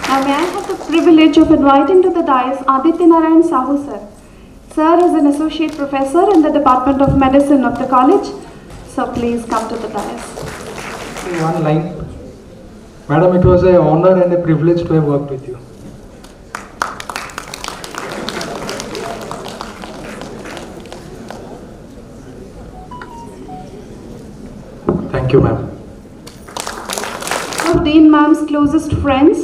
Now may I have the privilege of inviting to the dais Aditya Narayan Sahu sir. Sir is an associate professor in the Department of Medicine of the college. So please come to the dais. One line. Madam, it was an honor and a privilege to have worked with you. Thank you, ma'am. Of Dean Ma'am's closest friends,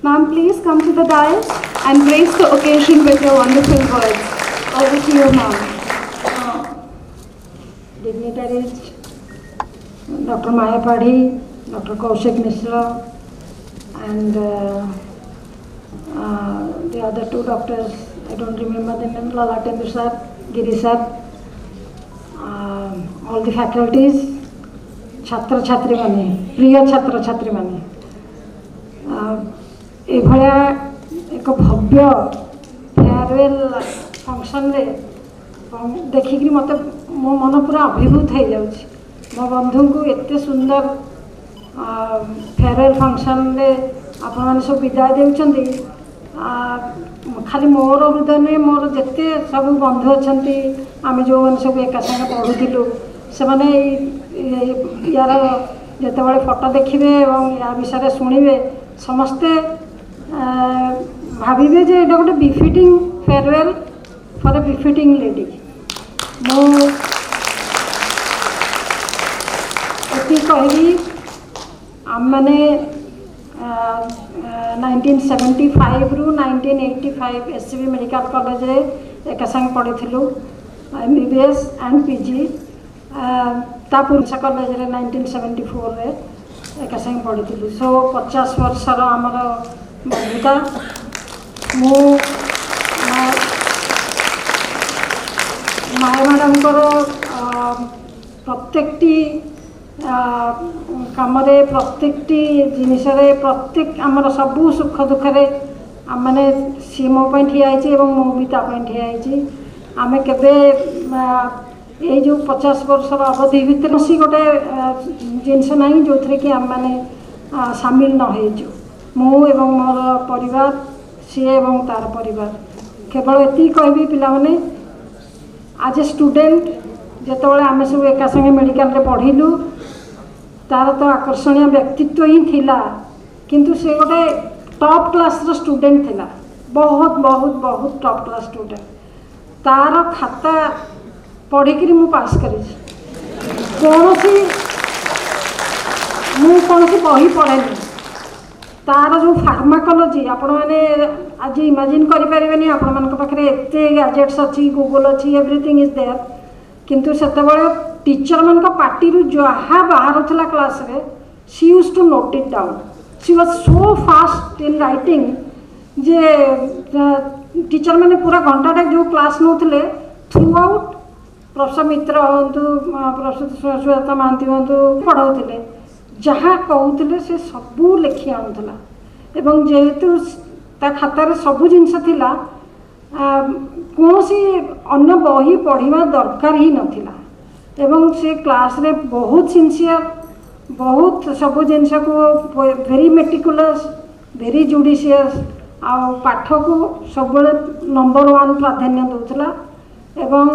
Ma'am, please come to the dais and grace the occasion with your wonderful words. Over to you, Ma'am. Dignitaries, Dr. Mayapadhi, Dr. Kaushik Mishra, and the other two doctors, I don't remember the name, Lalatendu sir, Giri sir, all the faculties, छात्र छात्री माने प्रिय छात्र छात्री माने एभलिया एक भव्य farewell function रे देखिक मत मो मन पूरा अभिभूत हो जाउछि मो बंधु को एते सुंदर फेयरवेल फंक्शन रे आपण माने सब विदाय देउछंती खाली मोर हृदय नहीं मोर जिते सब बंधु अच्छा आम जो मैंने सब एका संगे पढ़ुलु से मैंने यार जिते बड़े फोटो देखिए और या विषय शुणे समस्ते भाविबे जे एटा गोटे befitting farewell for a befitting lady मुझे कहली आम मैंने 1975 रु 1985 एससीबी मेडिकल कॉलेज रे एक संग पढ़ी MBBS एंड PG पुरुष कॉलेज रे 1974 रे एक संग पढ़ी सो 50 वर्षर आमर बंधुता मु माया मैडम प्रत्येकटी काम प्रत्येक जिनस प्रत्येक आमर सबू सुख दुखे आम मैंने सी मो ठिया मुझे ठिया आम के ये जो 50 वर्षर अवधि भितर सी गोटे जिनस ना जो थे कि आम मैंने सामिल न मु एवं मोर परिवार सी एवं तार परिवार केवल ये कहबी पिला माने आज ए स्टूडेंट जितेबाला आम सब एका संगे मेडिकल रे पढ़िलु तार तो आकर्षणीय व्यक्तित्व ही थिला किंतु से गोटे टॉप क्लास रो स्टूडेंट थिला बहुत बहुत बहुत टॉप क्लास स्टूडेंट तार खाता पढ़िकी मु पास करी कौन बही पढ़ेनी तार जो फार्माकोलोजी आपण मैंने आज इमेजिन करें आपण मान पाखे एत गैजेट्स अच्छी गूगल अच्छी एवरीथिंग इज देयर किंतु सेतबेले टीचर मान पार्टी जहाँ बाहर क्लास रे she use to note it down she was so fast in writing जे टीचर मैंने पूरा घंटाटे जो क्लास नौले थ्रू आउट प्रोफेसर मित्र हूँ प्रोफेसर सुजाता महांती हूँ पढ़ाऊे जहाँ कहते से सबू लिखि आणुला एवं जेहेतु खातार सबू जिनस थिला कौन सी अन्य बही पढ़ा दरकार ही नथिला एवं से क्लास रे बहुत सिंसियर बहुत सबू जिनस को वेरी मेटिकुलस वेरी जुडिशियस आ पाठ को सब नंबर 1 प्राधान्य दूसरा एवं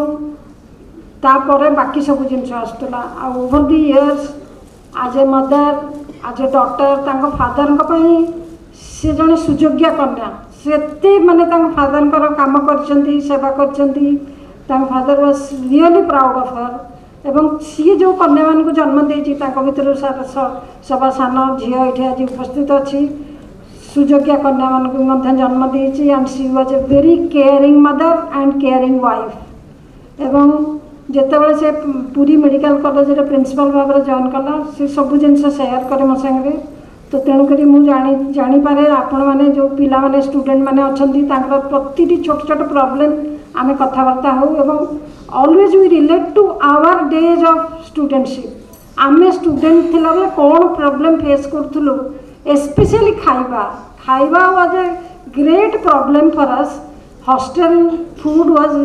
तापर बाकी सब जिनस आसला ओवर द इयर्स आज ए मदर आज ए डॉटर फादर सी जड़े सुयोग्य कन्या से माने फादर काम कर सेवा कर father was really proud of her एवं सी जो कन्या मान जन्म देती भर सभा सान झी ये आज उपस्थित अच्छी सुयोग्य कन्या मान जन्म देती and she was a very caring mother and caring wife एवं जितेबाला से पूरी मेडिकल कॉलेज रे प्रिंसिपल भाव में जॉइन कला से सब जिन सेयार करे मो संगे तो तेणुक मुझे जानीपे आपण मैंने जो पिला माने स्टूडेंट मैंने अच्छा प्रति छोट छोट प्रॉब्लम आम कथबार्ता हो एवं always we relate to our days of studentship आम स्टूडेंट थिला बेले कौन प्रॉब्लम फेस करूँ स्पेशली खाइबा was a great problem for us hostel food was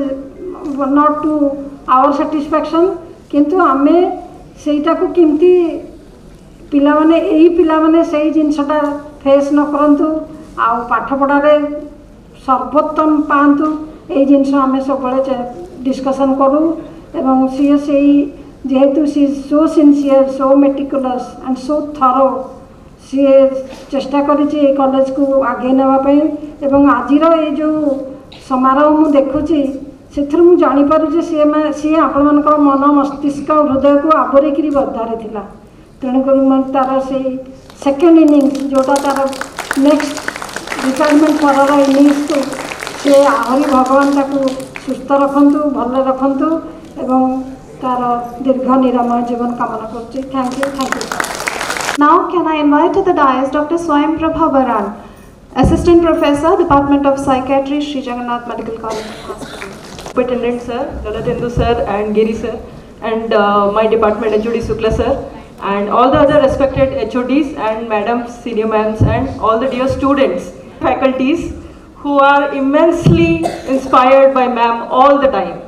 not to our satisfaction किंतु आमे सेटा को किमती पिला माने एई पिला माने सही जिनसटा फेस न करंतु आउ पाठपढ़ारे सर्वोत्तम पातु ये जिनस आम सब डिस्कसन करूँ एवं सी से जेहेतु सी so sincere so meticulous and so thorough सी चेष्टा करी कॉलेज को आगे नापी एवं आज ये जो समारोह मु देखुची से जापर सी आपण मान मन मस्तिष्क हृदय को आवरिक बधारे तेणुक तार से सेकेंड इनिंग्स जोटा तार नेक्स्ट रिटायरमेंट पर इनिंग्स को सी आहरी भगवान ताकू सुस्थ रखु भल रखु एवं तार दीर्घ निरामय जीवन कामना करुच्ची। Thank you. Now can I invite to the dais Dr. Swayam Prabha Baran, Assistant Professor, Department of Psychiatry, Sri Jagannath Medical College Hospital. Superintendent sir, Lalatendu sir and Giri sir, and my department HOD Sukla sir, and all the other respected HODs and madams, senior ma'ams, and all the dear students, faculties who are immensely inspired by ma'am all the time.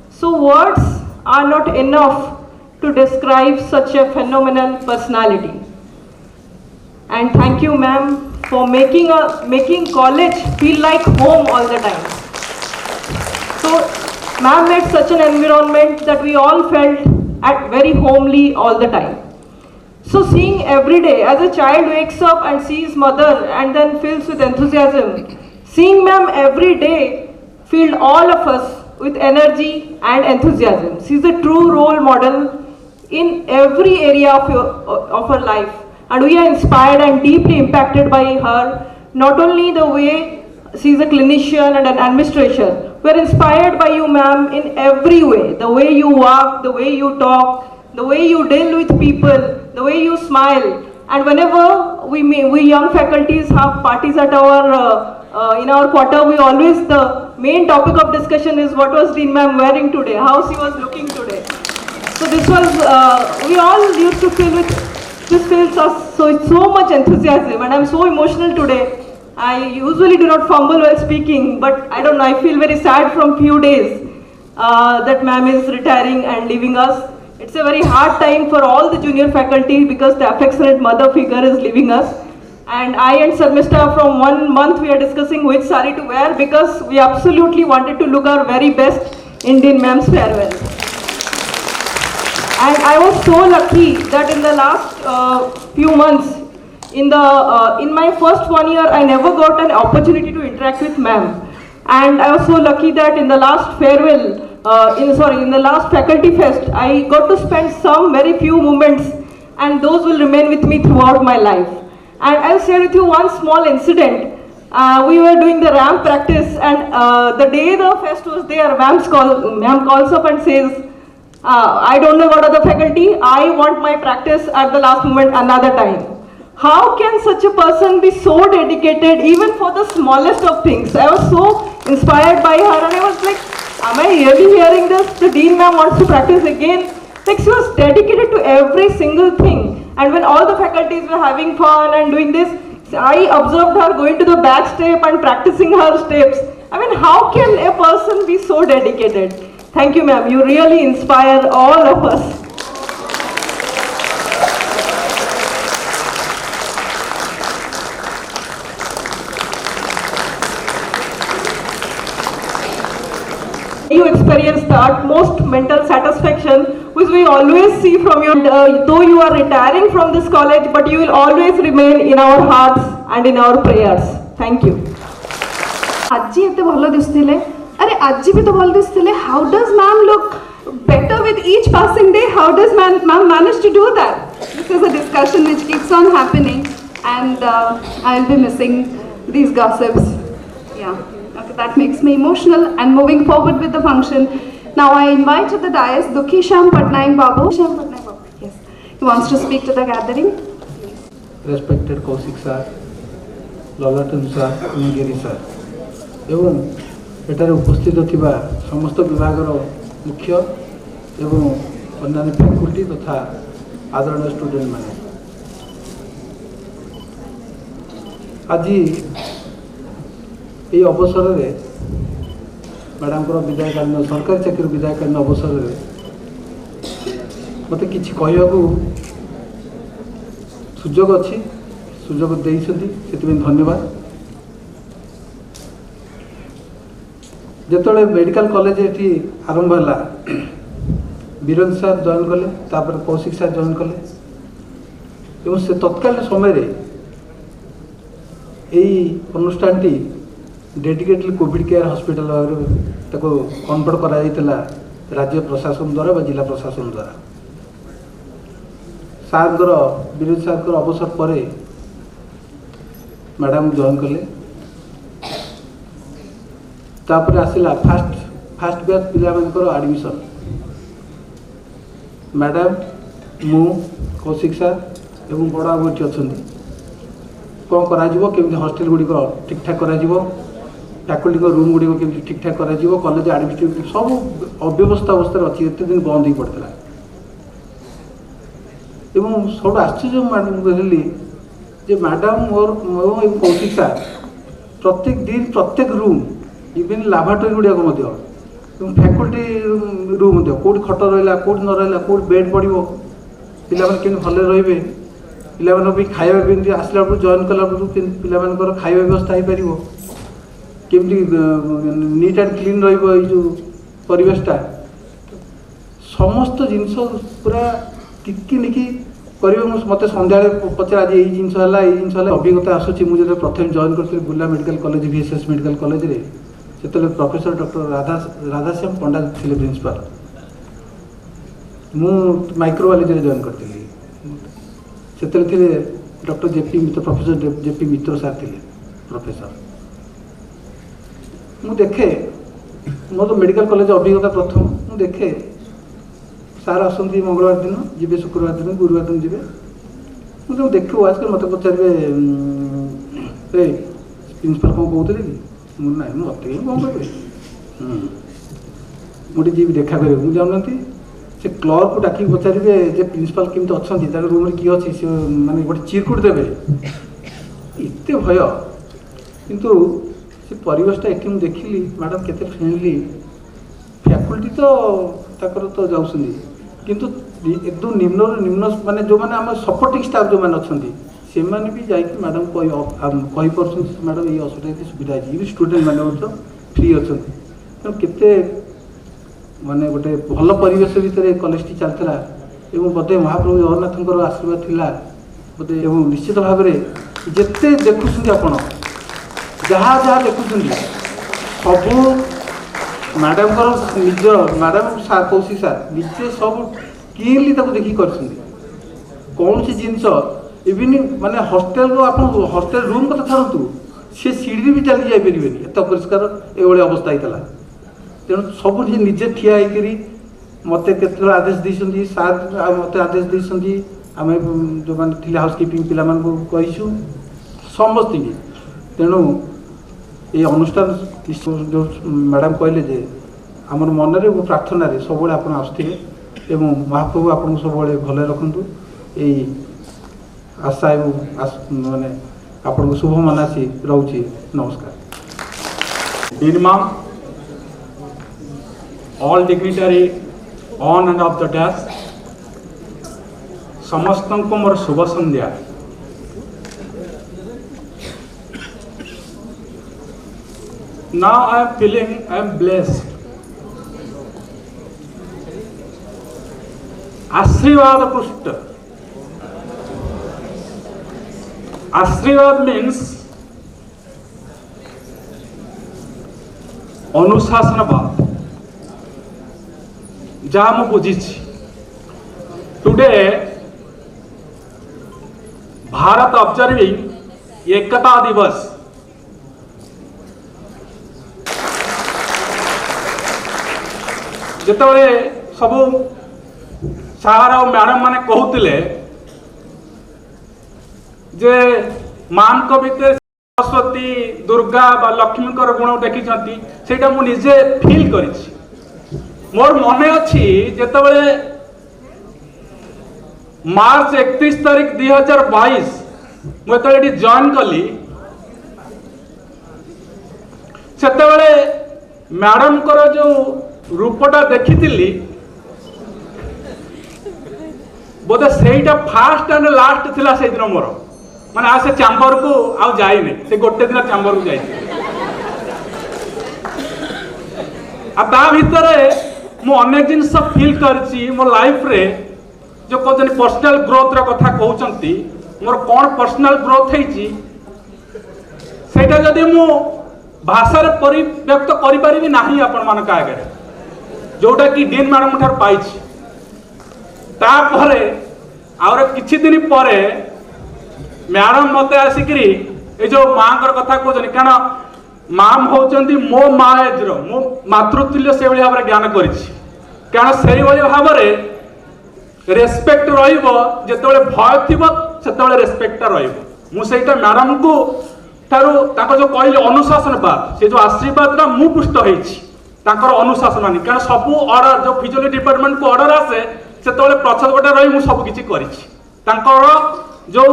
So words are not enough to describe such a phenomenal personality. And thank you ma'am for making college feel like home all the time. So ma'am made such an environment that we all felt at very homely all the time. So seeing every day as a child wakes up and sees mother and then fills with enthusiasm, seeing ma'am every day filled all of us with energy and enthusiasm. She is a true role model in every area of her life, and we are inspired and deeply impacted by her. Not only the way she is a clinician and an administrator, we are inspired by you ma'am in every way. The way you walk, the way you talk, the way you deal with people, the way you smile. And whenever we young faculties have parties at our in our quarter, we always, the main topic of discussion is what was Dean ma'am wearing today, how she was looking today. So this was, we all used to feel with, this fills us so much enthusiasm, and I'm so emotional today. I usually do not fumble while speaking, but I don't know, I feel very sad from few days that ma'am is retiring and leaving us. It's a very hard time for all the junior faculty because the affectionate mother figure is leaving us. And I and Sarmista from 1 month we are discussing which sari to wear because we absolutely wanted to look our very best in Dean ma'am's farewell. And I was so lucky that in the last few months, in my first 1 year, I never got an opportunity to interact with ma'am. And I was so lucky that in the last farewell, in the last faculty fest, I got to spend some very few moments, and those will remain with me throughout my life. And I'll share with you one small incident. We were doing the ramp practice, and the day the fest was there, ma'am calls up and says, I don't know what are the faculty, I want my practice at the last moment another time. How can such a person be so dedicated even for the smallest of things? I was so inspired by her, and I was like, am I really hearing this? The Dean ma'am wants to practice again. Like, she was dedicated to every single thing. And when all the faculties were having fun and doing this, I observed her going to the back step and practicing her steps. I mean, how can a person be so dedicated? Thank you ma'am, you really inspire all of us. You experience the utmost mental satisfaction which we always see from you. Though you are retiring from this college, but you will always remain in our hearts and in our prayers. Thank you. Aji ete bhalo distile. Are aji bhi to bhalo distile. How does ma'am look better with each passing day? How does ma'am manage to do that? This is a discussion which keeps on happening, and I'll be missing these gossips. Yeah. Okay, that makes me emotional. And moving forward with the function, now I invite to the dais Dukhi Shyam Patnaik Babu. Yes, he wants to speak to the gathering. Respected Kaushik sir, Lalatendu sir, Giri sir, एवं एटारे उपस्थित थिबा समस्त विभागर मुख्य एवं अन्य faculty तथा आदरणीय student माने आज ये अवसर में मैडम को विदायकालीन सरकारी चाकरी विदायकालीन अवसर में मत कि कहू सुजोग अच्छी सुजोग देते धन्यवाद। ଯେତେବେଳେ ମେଡ଼ିକାଲ କଲେଜ ଏଠି ଆରମ୍ଭ ହେଲା ବୀରେନ୍ଦ୍ର ସାର୍ ଜଏନ୍ କଲେ, ତାପରେ କୌଶିକ ସାର୍ ଜଏନ୍ କଲେ ଏବଂ ସେ ତତ୍କାଳୀନ ସମୟରେ এই অনুষ্ঠানটি ডেডিকেଟলি কোভিড কেয়ার হসপিটাল ভাବରେ ତାକୁ କନଭର୍ଟ କରାଯାଇଥିଲା ରାଜ୍ୟ ପ୍ରଶାସନ ଦ୍ୱାରା ବା ଜିଲ୍ଲା ପ୍ରଶାସନ ଦ୍ୱାରା। ସାର୍ଙ୍କର ବୀରେନ୍ଦ୍ର ସାର୍ଙ୍କର ଅବସର ପରେ ମ୍ୟାଡ଼ାମ୍ ଜଏନ୍ କଲେ। ତାପରେ ଆସିଲା ଫାଷ୍ଟ ବ୍ୟାଚ୍ ପିଲାମାନଙ୍କର ଆଡ଼ମିସନ୍। ମ୍ୟାଡ଼ାମ୍, ମୁଁ, କୌଶିକ ସାର୍ ଏବଂ ବଡ଼ ବାବୁ ଏଠି ଅଛନ୍ତି। କ'ଣ କରାଯିବ, କେମିତି ହଷ୍ଟେଲ ଗୁଡ଼ିକ ଠିକ୍ଠାକ୍ କରାଯିବ, ଫ୍ୟାକଲ୍ଟିଙ୍କ ରୁମ୍ ଗୁଡ଼ିକ କେମିତି ଠିକ୍ଠାକ୍ କରାଯିବ, କଲେଜ ଆଡ଼ମିନିଷ୍ଟ୍ରେଟିଭ୍ ସବୁ ଅବ୍ୟବସ୍ଥା ଅବସ୍ଥାରେ ଅଛି। ଏତେ ଦିନ ବନ୍ଦ ହେଇ ପଡ଼ିଥିଲା ଏବଂ ସବୁଠୁ ଆଶ୍ଚର୍ଯ୍ୟ ହେଲି ଯେ ମ୍ୟାଡ଼ାମ୍ ମୋର ଏବଂ କୌଶିକ ସାର୍ ପ୍ରତ୍ୟେକ ଦିନ ପ୍ରତ୍ୟେକ ରୁମ୍ ଇଭେନ୍ ଲାବୋରେଟୋରୀ ଗୁଡ଼ିକ ମଧ୍ୟ ଏବଂ ଫ୍ୟାକଲ୍ଟି ରୁମ୍ ମଧ୍ୟ କେଉଁଠି ଖଟ ରହିଲା, କେଉଁଠି ନ ରହିଲା, କେଉଁଠି ବେଡ଼୍ ପଡ଼ିବ, ପିଲାମାନେ କେମିତି ଭଲରେ ରହିବେ, ପିଲାମାନଙ୍କ ପାଇଁ ଖାଇବା କେମିତି ଆସିଲା ବେଳକୁ ଜଏନ୍ କଲା ବେଳକୁ କେମିତି ପିଲାମାନଙ୍କର ଖାଇବା ବ୍ୟବସ୍ଥା ହେଇପାରିବ, କେମିତି ନିଟ୍ ଆଣ୍ଡ କ୍ଲିନ୍ ରହିବ ଏଇ ଯେଉଁ ପରିବେଶଟା, ସମସ୍ତ ଜିନିଷ ପୁରା ଟିକି ନିକି କରିବେ। ମୁଁ ମୋତେ ସନ୍ଧ୍ୟାବେଳେ ପଚାରେ ଆଜି ଏଇ ଜିନିଷ ହେଲା, ଏଇ ଜିନିଷ ହେଲା। ଅଭିଜ୍ଞତା ଆସୁଛି, ମୁଁ ଯେତେବେଳେ ପ୍ରଥମେ ଜଏନ୍ କରିଥିଲି Burla medical college VSS medical କଲେଜରେ, ସେତେବେଳେ ପ୍ରଫେସର ଡକ୍ଟର ରାଧାଶ୍ୟାମ ପଣ୍ଡା ଥିଲେ ପ୍ରିନ୍ସିପାଲ। ମୁଁ ମାଇକ୍ରୋବାୟୋଲୋଜିରେ ଜଏନ୍ କରିଥିଲି। ସେତେବେଳେ ଥିଲେ ଡକ୍ଟର JP ମିତ୍ର, ପ୍ରଫେସର JP ମିତ୍ର ସାର୍ ଥିଲେ ପ୍ରଫେସର। ମୁଁ ଦେଖେ, ମୋର ମେଡ଼ିକାଲ କଲେଜ ଅଭିଜ୍ଞତା ପ୍ରଥମ। ମୁଁ ଦେଖେ ସାର୍ ଆସନ୍ତି ମଙ୍ଗଳବାର ଦିନ, ଯିବେ ଶୁକ୍ରବାର ଦିନ, ଗୁରୁବାର ଦିନ ଯିବେ। ମୁଁ ତାଙ୍କୁ ଦେଖିବୁ ଆଜକାଲ ମୋତେ ପଚାରିବେ ଏ ପ୍ରିନ୍ସିପାଲ କ'ଣ କହୁଥିଲେ କି? ମୁଁ ନାହିଁ, ମୋତେ ହିଁ କ'ଣ କହିବେ। ମୁଁ ଟିକେ ଯିବି ଦେଖା କରିବାକୁ, ମୁଁ ଜାଣୁନାହାନ୍ତି। ସେ କ୍ଲର୍କକୁ ଡାକିକି ପଚାରିବେ ଯେ ପ୍ରିନ୍ସିପାଲ କେମିତି ଅଛନ୍ତି, ତାଙ୍କ ରୁମ୍ରେ କିଏ ଅଛି, ସେ ମାନେ ଗୋଟେ ଚିରକୁଟ ଦେବେ। ଏତେ ଭୟ। କିନ୍ତୁ ସେ ପରିବେଶଟା ଏଠି ମୁଁ ଦେଖିଲି ମ୍ୟାଡ଼ାମ୍ କେତେ ଫ୍ରେଣ୍ଡଲି। ଫ୍ୟାକଲ୍ଟି ତ ତାଙ୍କର ତ ଯାଉଛନ୍ତି, କିନ୍ତୁ ଏକଦମ ନିମ୍ନରୁ ନିମ୍ନ ମାନେ ଯେଉଁମାନେ ଆମ ସପୋର୍ଟିଂ ଷ୍ଟାଫ୍ ଯେଉଁମାନେ ଅଛନ୍ତି ସେମାନେ ବି ଯାଇକି ମ୍ୟାଡ଼ାମ୍ କହିପାରୁଛନ୍ତି ମ୍ୟାଡ଼ାମ୍ ଏଇ ଅସୁବିଧା ଏତେ ସୁବିଧା ଅଛି। ଇଭ୍ ଷ୍ଟୁଡେଣ୍ଟ ମାନେ ମଧ୍ୟ ଫ୍ରି ଅଛନ୍ତି। ତେଣୁ କେତେ ମାନେ ଗୋଟେ ଭଲ ପରିବେଶ ଭିତରେ କଲେଜଟି ଚାଲିଥିଲା ଏବଂ ବୋଧେ ମହାପ୍ରଭୁ ଜଗନ୍ନାଥଙ୍କର ଆଶୀର୍ବାଦ ଥିଲା ବୋଧେ। ଏବଂ ନିଶ୍ଚିତ ଭାବରେ ଯେତେ ଦେଖୁଛନ୍ତି ଆପଣ, ଯାହା ଯାହା ଦେଖୁଛନ୍ତି ସବୁ ମ୍ୟାଡ଼ାମଙ୍କର ନିଜ ମ୍ୟାଡ଼ାମ୍ ସାର୍ କୌଶିକ ସାର୍ ନିଜେ ସବୁ କ୍ଲିୟରଲି ତାକୁ ଦେଖିକି କରିଛନ୍ତି। କୌଣସି ଜିନିଷ ଇଭିନ୍ ମାନେ ହଷ୍ଟେଲରୁ ଆପଣ ହଷ୍ଟେଲ ରୁମ୍ କଥା ଛାଡ଼ନ୍ତୁ, ସେ ସିଡ଼ିରେ ବି ଚାଲିକି ଯାଇପାରିବେନି, ଏତେ ଅପରିଷ୍କାର ଏଭଳି ଅବସ୍ଥା ହେଇଥିଲା। ତେଣୁ ସବୁ ନିଜେ ଠିଆ ହେଇକରି ମୋତେ କେତେବେଳେ ଆଦେଶ ଦେଇଛନ୍ତି, ସାର୍ ମୋତେ ଆଦେଶ ଦେଇଛନ୍ତି, ଆମେ ଯେଉଁମାନେ ଥିଲେ ହାଉସ୍କିପିଂ ପିଲାମାନଙ୍କୁ କହିଛୁ ସମସ୍ତଙ୍କୁ। ତେଣୁ এই অনুষ্ঠান ଯେଉଁ ମ୍ୟାଡ଼ାମ୍ କହିଲେ ଯେ ଆମର ମନରେ ଓ ପ୍ରାର୍ଥନାରେ ସବୁବେଳେ ଆପଣ ଆସୁଥିବେ ଏବଂ ମହାପ୍ରଭୁ ଆପଣଙ୍କୁ ସବୁବେଳେ ଭଲରେ ରଖନ୍ତୁ। ଏଇ ଆଶା ଏବଂ ମାନେ ଆପଣଙ୍କୁ ଶୁଭ ମନାସି ରହୁଛି। ନମସ୍କାର। MayapadhiMam, all dignitary on and off the desk, ସମସ୍ତଙ୍କୁ ମୋର ଶୁଭ ସନ୍ଧ୍ୟା। Now I am feeling I am blessed. आशीर्वाद पृष्ठ. आशीर्वाद means अनुशासनवाद, जहाँ मैं बुझीछि। टुडे भारत ऑब्जर्विंग एकता दिवस। ଯେତେବେଳେ ସବୁ ସାର୍ ଆଉ ମ୍ୟାଡ଼ାମ୍ ମାନେ କହୁଥିଲେ ଯେ ମାଙ୍କ ଭିତରେ ସରସ୍ୱତୀ, ଦୁର୍ଗା ବା ଲକ୍ଷ୍ମୀଙ୍କର ଗୁଣ ଦେଖିଛନ୍ତି, ସେଇଟା ମୁଁ ନିଜେ ଫିଲ୍ କରିଛି। ମୋର ମନେ ଅଛି ଯେତେବେଳେ ମାର୍ଚ୍ଚ 31 ତାରିଖ 2022 ମୁଁ ଯେତେବେଳେ ଏଠି ଜଏନ୍ କଲି, ସେତେବେଳେ ମ୍ୟାଡ଼ାମଙ୍କର ଯେଉଁ रूपटा देखी बोधे सेटा फास्ट एंड लास्ट थिला से दिन मोर माने आ से चैम्बर को आउ जाइने से गोटे दिन चैम्बर को जाई ता भितर मु अनेक जिन फील कर मो लाइफ रे जो कहते पर्सनल ग्रोथ कथा कहते मोर कौन पर्सनल ग्रोथ होटा जदि मु भाषा परिव्यक्त करें ना आपण मान आगे जोटा कि डीन मैडम ठार पाई तापर आउर किछि दिन पर मैडम मत आसिक जो माँ कथा कहते कारण माम होचंदी मो माँ एज्र मो मातृतुल्य से भाव में ज्ञान कर से भाव में रेस्पेक्ट रतने भय थी से रेस्पेक्टा रुईटा मैडम को ठारू जो कहले अनुशासनवाद से जो आशीर्वाद मु पुष्ट होती अनुशासन मानी कारण सब ऑर्डर जो फिजियोलॉजी डिपार्टमेंट को ऑर्डर आसे से पछल गोटे रही मुझे सब किसी कर जो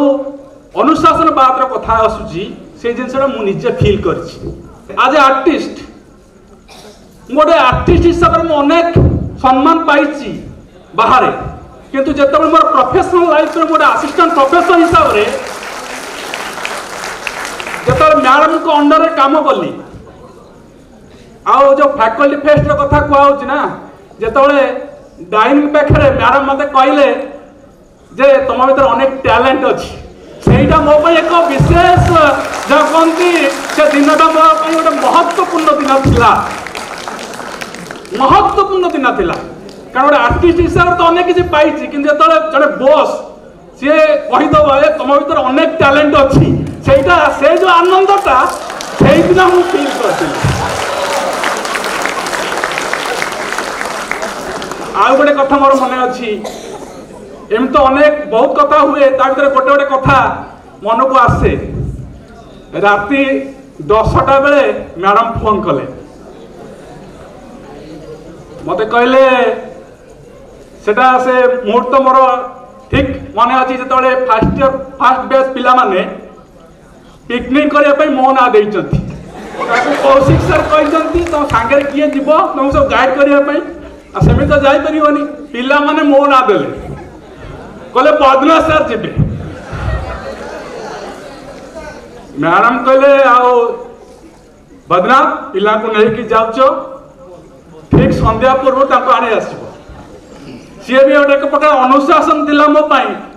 अनुशासनवाद कथा आसूची से जिनसा मुझे फील कर आज आर्टिस्ट गोटे आर्टिस्ट हिसाब से अनेक सम्मान पाई बाहर किंतु जिते मोर प्रोफेशनल लाइफ में गोटे असिस्टेंट प्रोफेसर हिसाब से जो मैडम को अंडर काम कली आउ जो फैकल्टी फेस्ट कथा कहूँ ना जिते डाइनिंग पाखे मैडम मत कहले जे तुम भर अनेक टैलेंट अच्छी सेटा मो एक विशेष जो कहती से दिनटा मो गोटे महत्वपूर्ण दिन थिला महत्वपूर्ण दिन थिला कारण गोटे आर्टिस्ट हिसाब से तो अनेक किसी पाई कि जो जड़े बॉस सी कहीदेव ए तुम भर अनेक टैलेंट अच्छी सेटा से जो आनंदटा से दिन मुझे फील कर आउ गोटे कथा मोर मन अच्छी एम तो अनेक बहुत कथा हुए गोटे गोटे कथा मन को आसे राति 10टा बेले मैडम फोन कले मत कहले सेटा से मुहूर्त मोर ठीक मन अच्छी जो फास्ट बैच पिला माने पिकनिक करने मो ना देती कौशिक सर कहते तुम सांगे किए जीव तुम सब गाइड करने सेमी तो जापरि पिला माने मो ना देले कहले बदना सर जी मैडम कहले आओ बदना पिला को लेकिन जाऊच ठीक संध्या पूर्व आने आसो सी भी गोटे एक प्रकार अनुशासन दिला मो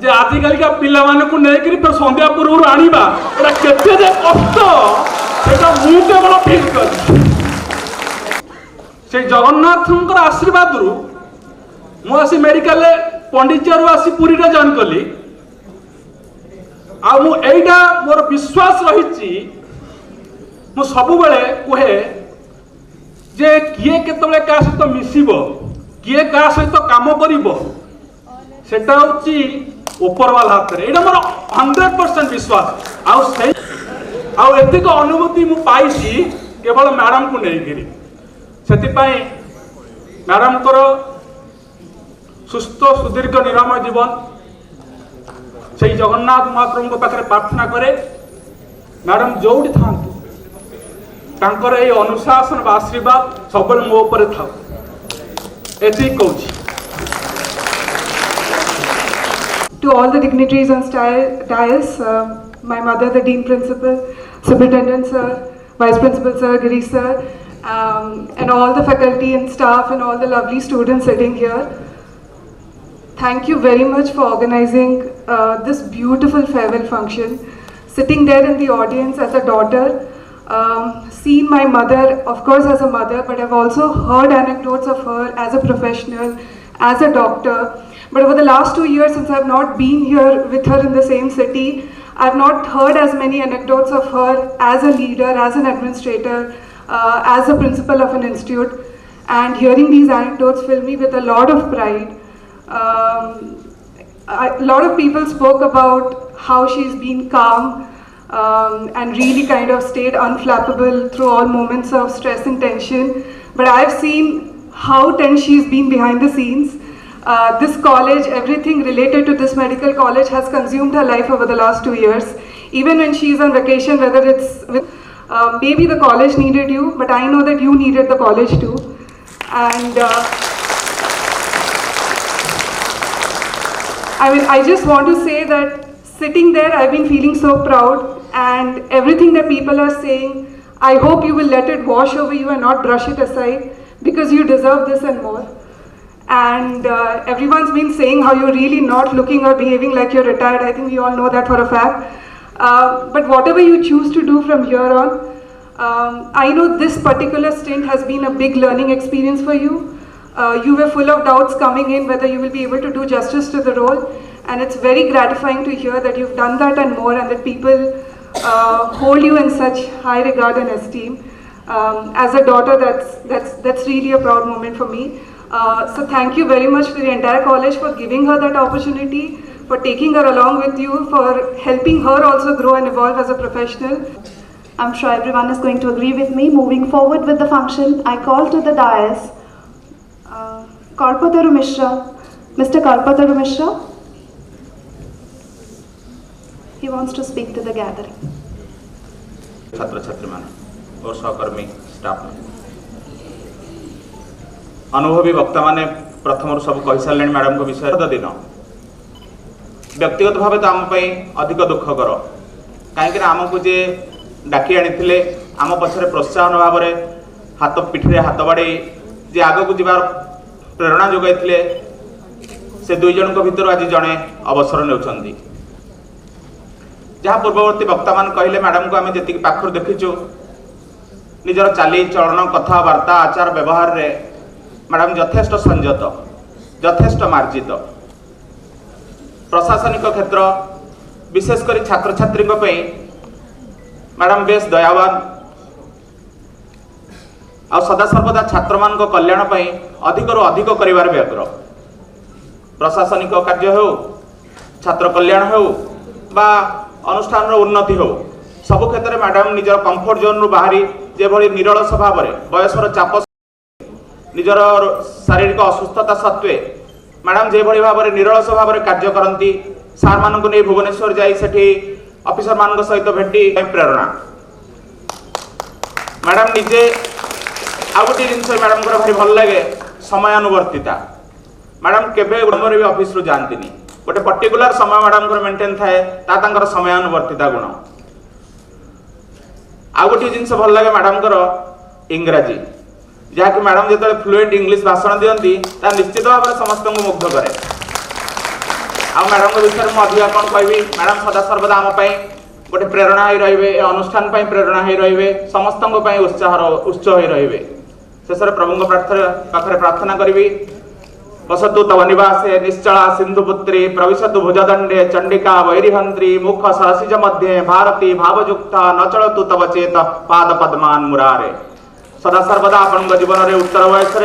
जे आजिकल का पिला को लेकिन फिर संध्या पूर्व आनिबा एटा केते जे कष्ट सेटा मु केवल फील कर से जगन्नाथ आशीर्वाद रु मु आसी मेडिकल पंडिचेरी आसी पुरी जॉइन कली आईटा मोर विश्वास रही मु सब बेले कहे जे किए केतबेले का सहित मिसिब किए का सहित काम करिवो सेटा होची ऊपर वाला हाथ रे एटा मोर 100% विश्वास आउ एतिक अनुभूति मु पाई केवल मैडम को लेकिन से मैडम को सुस्थ सुदीर्घ निरामय जीवन से जगन्नाथ महाप्रभु पाखे प्रार्थना करे मैडम जोड़ी था अनुशासन आशीर्वाद सब मो उपर था एति कहूँ To all the dignitaries on dais, my mother, the Dean Principal, Superintendent Sir, Vice Principal Sir, Giri Sir, and all the faculty and staff and all the lovely students sitting here. Thank you very much for organizing this beautiful farewell function. Sitting there in the audience as a daughter, seen my mother, of course as a mother, but I've also heard anecdotes of her as a professional, as a doctor. But over the last 2 years, since I've not been here with her in the same city, I've not heard as many anecdotes of her as a leader, as an administrator, as a principal of an institute. And hearing these anecdotes fill me with a lot of pride. A lot of people spoke about how she's been calm and really kind of stayed unflappable through all moments of stress and tension. But I've seen how tense she's been behind the scenes. This college, everything related to this medical college has consumed her life over the last 2 years. Even when she's on vacation, whether it's with, maybe the college needed you, but I know that you needed the college too. And I mean, I just want to say that sitting there, I've been feeling so proud, and everything that people are saying, I hope you will let it wash over you and not brush it aside, because you deserve this and more. And everyone's been saying how you're really not looking or behaving like you're retired. I think we all know that for a fact. But whatever you choose to do from here on, I know this particular stint has been a big learning experience for you. You were full of doubts coming in whether you will be able to do justice to the role, and it's very gratifying to hear that you've done that and more, and that people hold you in such high regard and esteem. As a daughter, that's really a proud moment for me. So thank you very much to the entire college for giving her that opportunity, for taking her along with you, for helping her also grow and evolve as a professional. I'm sure everyone is going to agree with me. Moving forward with the function, I call to the dais Kalpataru Mishra. Mr. Kalpataru Mishra. He wants to speak to the gathering. छात्र छात्री मान और सहकर्मी staff अनुभवी वक्ता माने प्रथम सब कही सारे मैडम को विषय दिन व्यक्तिगत भाव तो आम अधिक दुखकर कहीं आमको जे डाकी आनी आम पछरे प्रोत्साहन भाव में हाथ पिठी हाथ बाड़े जे आग को जीवार प्रेरणा जोगाई से दुई जन भितर आज जड़े अवसर ने जहाँ पूर्ववर्ती वक्ता मान कहले मैडम को आम जी पाखर देखीचु निजर चाली चलन कथबार्ता आचार व्यवहार रे मैडम यथेष्ट संयत यथेष्ट मार्जित प्रशासनिक क्षेत्र विशेषकर छात्र छात्री मैडम बेस दयावान आ सदासर्वदा छात्र मान कल्याण अधिक रु अधिक करिवार व्यग्र प्रशासनिक कार्य हो छात्र कल्याण हो बा अनुष्ठान उन्नति हो सबु क्षेत्र में मैडम निजर कंफर्ट जोन रु बाहरी जे भली निरल स्वभाव बयसर चाप निजर शारीरिक असुस्थता सत्वे मैडम जे भली भाव निरल स्वभाव कार्य करती सार मान नहीं भुवनेश्वर जाई ऑफिसर मान सहित भेटी प्रेरणा मैडम निजे आ गोटे जिनस मैडम को भारी भल लगे समयानुवर्तिता मैडम केबे भी ऑफिस रु जानती गोटे पर्टिकुलर समय मैडम को मेंटेन थाए ता समयानुवर्तिता गुण आ गोटे जिनस भल लगे मैडम को इंग्राजी जहाँकि मैडम जो फ्लुएंट इंग्लिश भाषण दिखती निश्चित भाव में समस्त को मुग्ध करे आ मैडम को विषय में अधिक कौन कहबी मैडम सदा सर्वदा आम गोटे प्रेरणा ही रे अनुष्ठान प्रेरणा ही रे समस्त उत्साह ही रे शेष प्रभु पाखे प्रार्थना करी वसतु तव निवासे निश्चला सिंधुपुत्री प्रविशतु भुजदंडे चंडिका वैरिहंत्री मुख सरसिज मध्ये भारती भावयुक्ता न चलतु तव चेत पाद पद्मान मुरारे सदा सर्वदा आपण जीवन में उत्तर वयस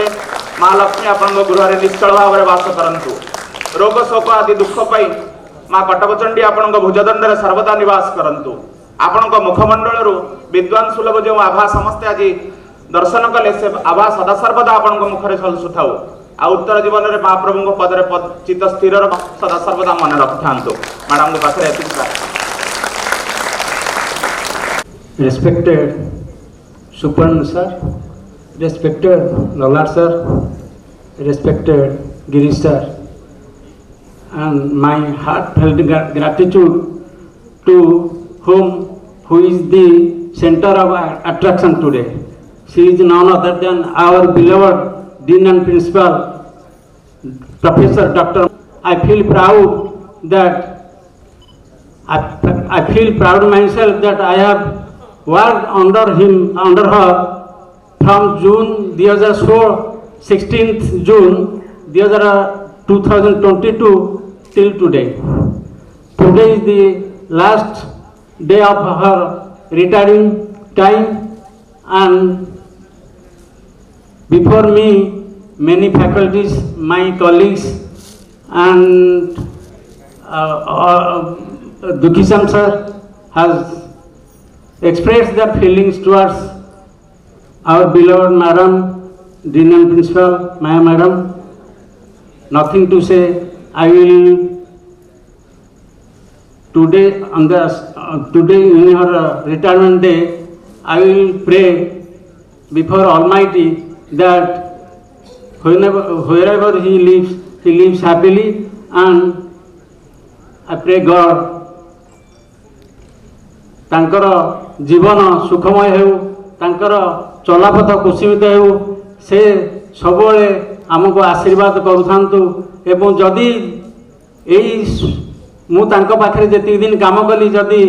माँ लक्ष्मी आपण गृह निश्चल भाव में वास करंतु रोग शोक आदि दुख पाई माँ कटकचंडी आपण भुजदंड में सर्वदा निवास करंतु आपण मुखमंडल विद्वान सुलभ जो आभा समस्ते आज दर्शन कले से आभा सदा सर्वदा आपण मुखरे झलसुथाऊ आ उत्तर जीवन में महाप्रभु पदरे चित्त स्थिर सदा सर्वदा मन रखि था मैडम को पाखे Respected Superin sir, respected Lalar sir, respected Girish sir, and my heartfelt gratitude to who is the center of attraction today. She is none other than our beloved Dean and Principal, Professor Dr. I feel proud that I feel proud myself that I have worked under her from June 2004, 16th June 2022 till today. Today is the last day of her retiring time, and before me, many faculties, my colleagues, and Dukhisam sir has expressed their feelings towards our beloved Madam, Dean and Principal, Maya Madam. Nothing to say. I will today in her retirement day, I will pray before Almighty that wherever he lives happily, and I pray God तांकर जीवन सुखमय हो, तांकर चलापथ कुसुमित हो, से सबले आमको आशीर्वाद करूथांतु एवं जदि मु तांको पाखरे जेति दिन काम कली जदि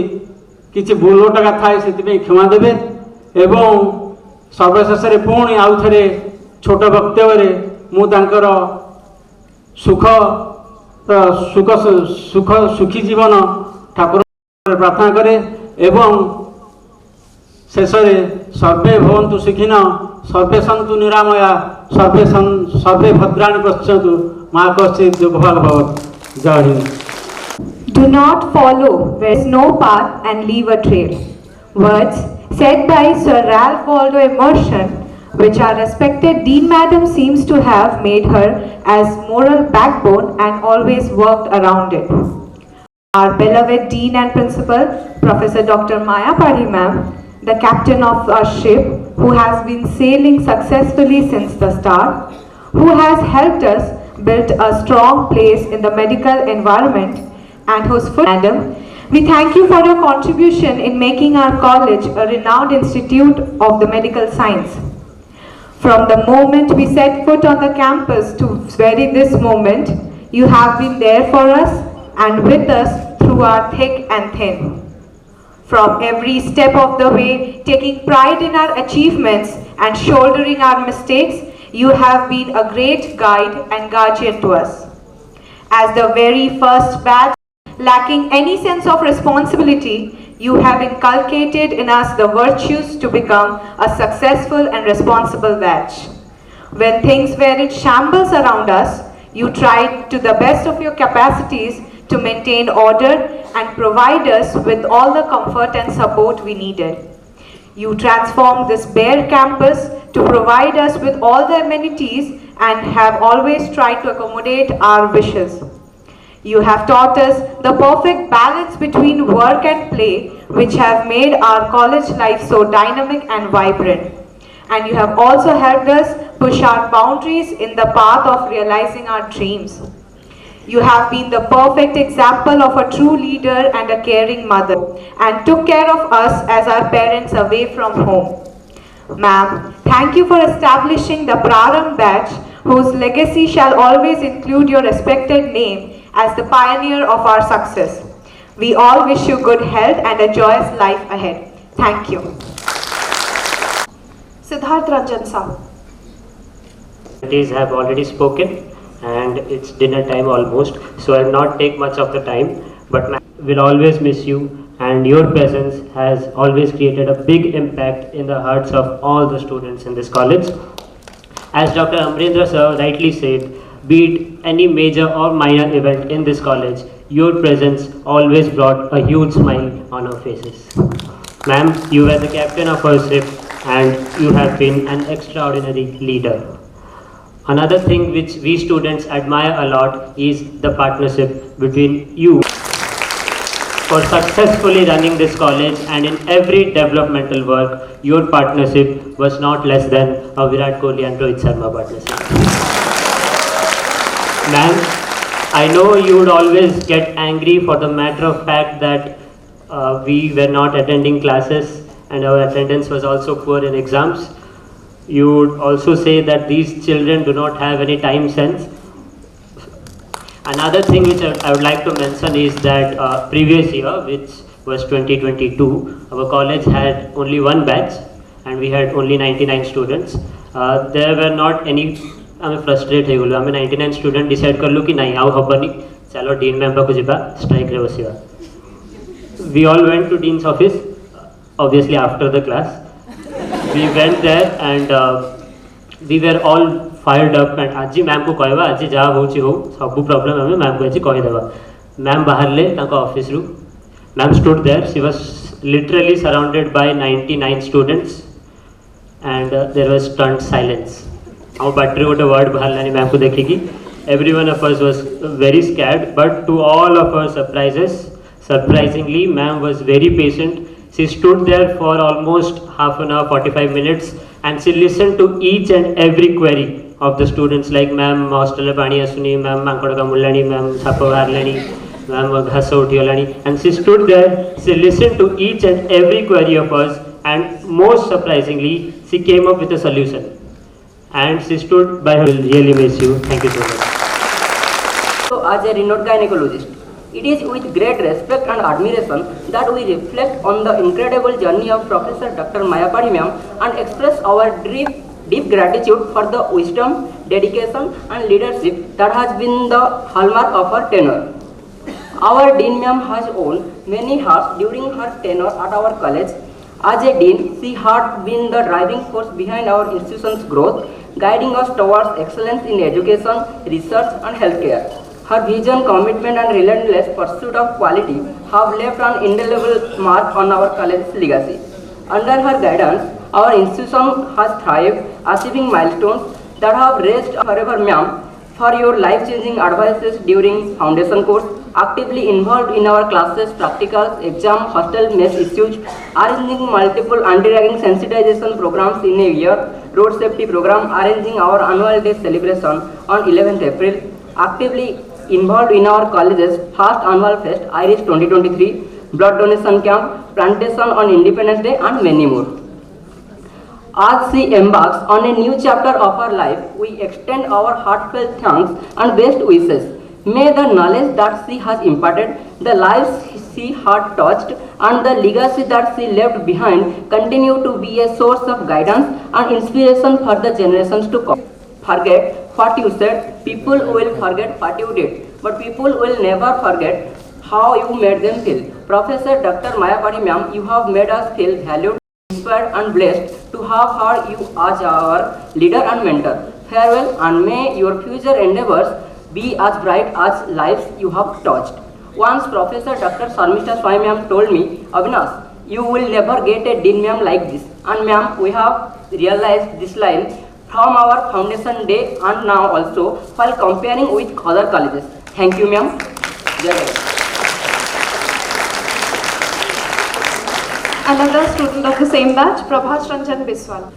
किछि भूल टका थाए से क्षमा देवे एवं सर्वशेष पुणी आउ थे छोट वक्तव्य मु तांकर सुख सुख सुख सुखी जीवन ठाकुर प्रार्थना करे एवं शेष सर्वे भवन्तु सुखिन सर्वे सन्तु निरामया सर्वे भद्राणि पश्यन्तु मा कश्चित् दुःखभाग् भवेत्। जय Hind. Do not follow where is no path and leave a trail. Words said by Sir Ralph Waldo Emerson, which our respected Dean Madam seems to have made her as moral backbone and always worked around it. Our beloved Dean and Principal, Professor Dr. MayapadhiMam, the captain of our ship, who has been sailing successfully since the start, who has helped us build a strong place in the medical environment, and whose Madam, we thank you for your contribution in making our college a renowned institute of the medical science. From the moment we set foot on the campus to very this moment, you have been there for us and with us through our thick and thin. From every step of the way, taking pride in our achievements and shouldering our mistakes, you have been a great guide and guardian to us. As the very first batch, lacking any sense of responsibility, you have inculcated in us the virtues to become a successful and responsible batch. When things were in shambles around us, you tried to the best of your capacities to maintain order and provide us with all the comfort and support we needed. You transformed this bare campus to provide us with all the amenities and have always tried to accommodate our wishes. You have taught us the perfect balance between work and play, which have made our college life so dynamic and vibrant. And you have also helped us push our boundaries in the path of realizing our dreams. You have been the perfect example of a true leader and a caring mother, and took care of us as our parents away from home. Ma'am, thank you for establishing the Prarambh batch, whose legacy shall always include your respected name as the pioneer of our success. We all wish you good health and a joyous life ahead. Thank you. Siddharth Ranjan Sahu. Ladies have already spoken and it's dinner time almost, so I'll not take much of the time, but will always miss you, and your presence has always created a big impact in the hearts of all the students in this college. As Dr. Amrendra sir rightly said, be it any major or minor event in this college, your presence always brought a huge smile on our faces. Ma'am, you were the captain of our ship and you have been an extraordinary leader. Another thing which we students admire a lot is the partnership between you for successfully running this college, and in every developmental work, your partnership was not less than a Virat Kohli and Rohit Sharma partnership. Ma'am, I know you would always get angry for the matter of fact that we were not attending classes and our attendance was also poor in exams. You would also say that these children do not have any time sense. Another thing which I would like to mention is that previous year, which was 2022, our college had only one batch and we had only 99 students. There were not any, I frustrated हो गलो, 99 student decide कर लो कि नहीं आउ हबनी, चलो dean ma'am को जिबा strike रे बसिया. We all went to dean's office, obviously after the class. We went there and we were all fired up and आज मैम को कहवा आज जहाँ हो सब प्रॉब्लम हमें मैम को आज कहीदेवा. मैम बाहर ले तांको ऑफिस रु. Ma'am stood there, she was literally surrounded by 99 students and there was stunned silence. our battery got a word baharlani ma'am ko dekhegi. Every one of us was very scared, but to all of our surprisingly ma'am was very patient. She stood there for almost half an hour, 45 minutes, and she listened to each and every query of the students, like ma'am hostel pani asuni, ma'am mankad ka mullani, ma'am sapo baharlani, ma'am ghasa uthiyalani, and she stood there. She listened to each and every query of us, and most surprisingly she came up with a solution. and she stood by her. Will really miss you. Thank you so much. So, as a renowned gynecologist, it is with great respect and admiration that we reflect on the incredible journey of Professor Dr. MayapadhiMam and express our deep gratitude for the wisdom, dedication and leadership that has been the hallmark of her tenure. Our Dean Ma'am has won many hearts during her tenure at our college. As a Dean, she had been the driving force behind our institution's growth, guiding us towards excellence in education, research and healthcare. Her vision, commitment and relentless pursuit of quality have left an indelible mark on our college's legacy. Under her guidance, our institution has thrived, achieving milestones that have raised forever. Ma'am, for your life-changing advices during foundation course, actively involved in our classes, practicals, exam, hostel mess issues, arranging multiple anti-ragging sensitization programs in a year, road safety program, arranging our annual day celebration on 11th April, actively involved in our college's first annual fest, Irish 2023, blood donation camp, plantation on Independence Day and many more. As she embarks on a new chapter of her life, we extend our heartfelt thanks and best wishes. May the knowledge that she has imparted, the lives she had touched, and the legacy that she left behind continue to be a source of guidance and inspiration for the generations to come. Forget what you said, people will forget what you did, but people will never forget how you made them feel. Professor Dr. MayapadhiMam, you have made us feel valued, inspired and blessed to have her you as our leader and mentor. Farewell, and may your future endeavors be as bright as lives you have touched. Once Professor Dr. Sharmishta Swami Ma'am told me, Avinash, you will never get a Dean Ma'am like this. And ma'am, we have realized this line from our foundation day and now also while comparing with other colleges. Thank you, ma'am. Another student of the same batch, Prabhas Ranjan Biswal.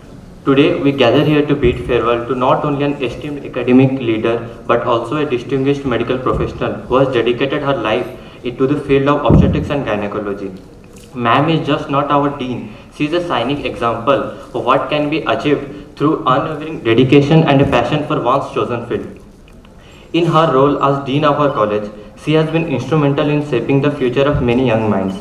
Today, we gather here to bid farewell to not only an esteemed academic leader, but also a distinguished medical professional who has dedicated her life into the field of obstetrics and gynecology. Ma'am is just not our dean. She is a shining example of what can be achieved through unwavering dedication and a passion for one's chosen field. In her role as dean of our college, she has been instrumental in shaping the future of many young minds.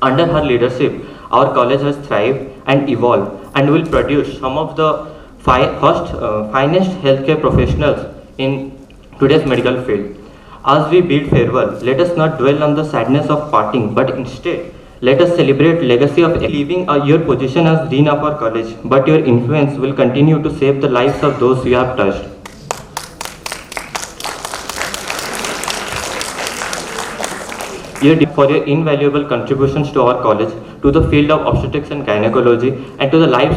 Under her leadership, our college has thrived and evolved and will produce some of the finest healthcare professionals in today's medical field. As we bid farewell, let us not dwell on the sadness of parting, but instead, let us celebrate legacy of leaving your position as dean of our college, but your influence will continue to shape the lives of those you have touched. For your invaluable contributions to our college, to the field of obstetrics and gynecology, and to the lives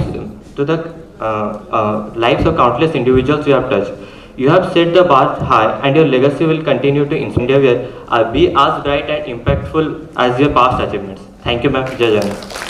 of countless individuals you have touched. You have set the bar high, and your legacy will continue to inspire, be as bright and impactful as your past achievements. Thank you, ma'am. Jai Jai.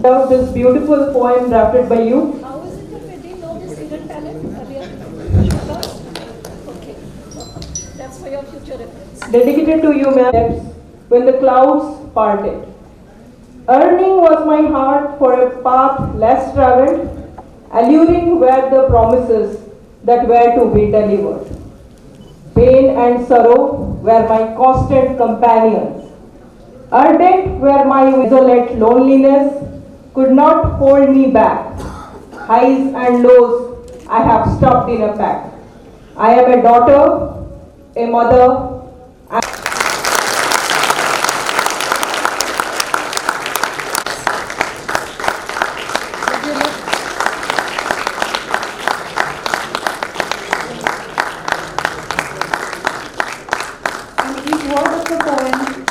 Of this beautiful poem drafted by you. How is it that we didn't know this hidden talent earlier? Okay. That's for your future reference. Dedicated to you, ma'am. When the clouds parted. Earning was my heart for a path less traveled. Alluring were the promises that were to be delivered. Pain and sorrow were my constant companions. Ardent were my isolate loneliness. could not hold me back. Highs and lows I have stuffed in a pack. I am a daughter, a mother,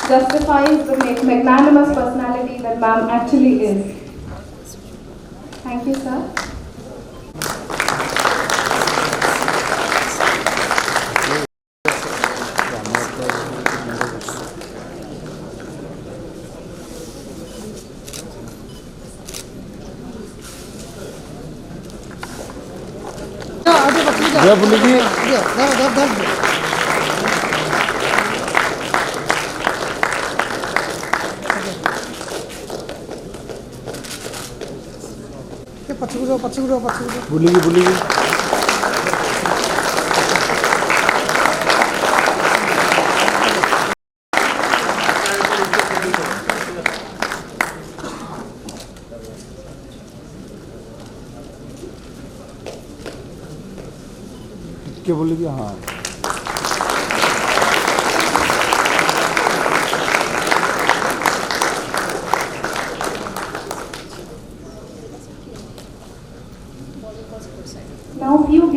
justifies the magnanimous personality that ma'am actually is. Thank you, sir. बुलिगी के बोलेगी हाँ Now few